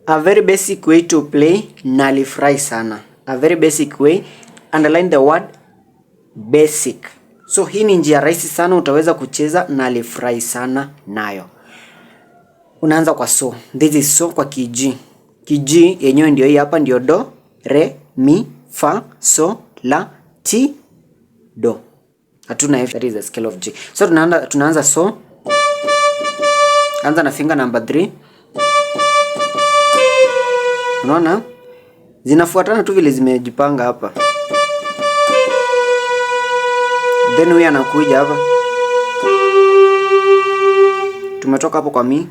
A very basic way to play nalifurahi sana. A very basic way, underline the word basic. So hii ni njia rahisi sana utaweza kucheza nalifurahi sana nayo. Unaanza kwa so. This is so kwa kiji. Kiji yenyewe ndio hii hapa, ndio do, re, mi, fa, so, la, ti, do. Hatuna F, that is the scale of G. So tunaanza so. Anza na finger number 3. Unaona? Zinafuatana tu vile zimejipanga hapa. Then huyu anakuja hapa. Tumetoka hapo kwa mi.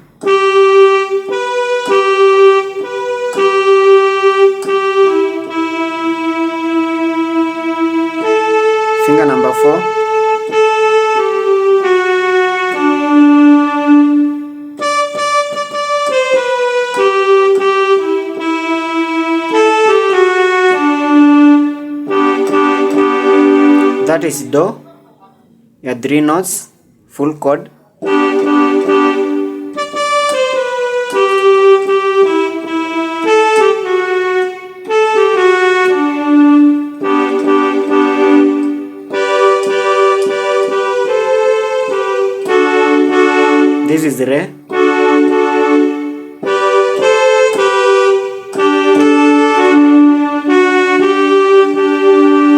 Finger number 4. That is do. Your 3 notes, full chord. This is re.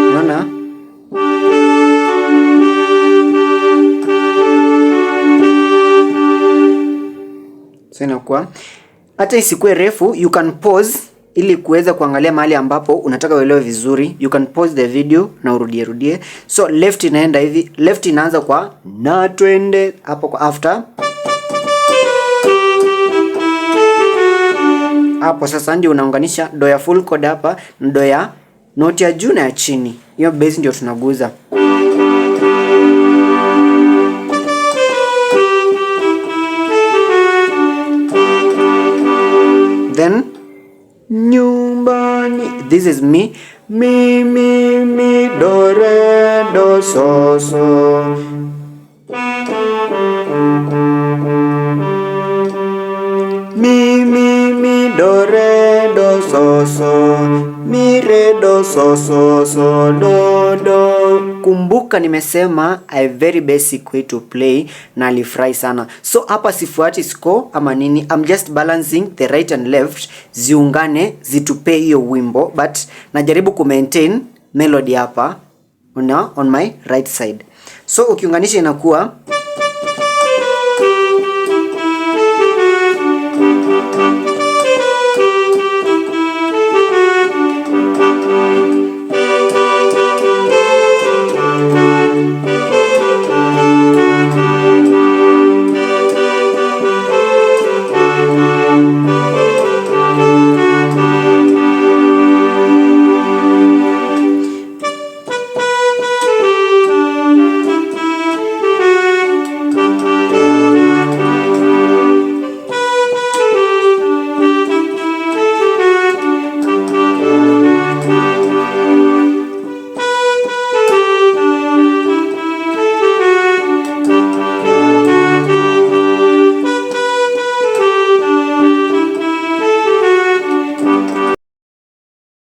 Unaona? So inakuwa hata isikuwe refu, you can pause ili kuweza kuangalia mahali ambapo unataka uelewe vizuri. You can pause the video na urudie. So left inaenda hivi, left inaanza kwa na twende hapo kwa after. Hapo sasa ndio unaunganisha do ya full chord hapa na do ya note ya juu na ya chini. Hiyo bass ndio tunaguza. Then nyumbani, this is mi, mi, do, re, do, so, so. Mi, do, re, do, so, so. Mi, re, do, so, do. Kumbuka nimesema a very basic way to play na alifurahi sana. So hapa sifuati score ama nini. I'm just balancing the right and left ziungane zitupe hiyo wimbo, but najaribu ku maintain melody hapa on my right side. So ukiunganisha inakuwa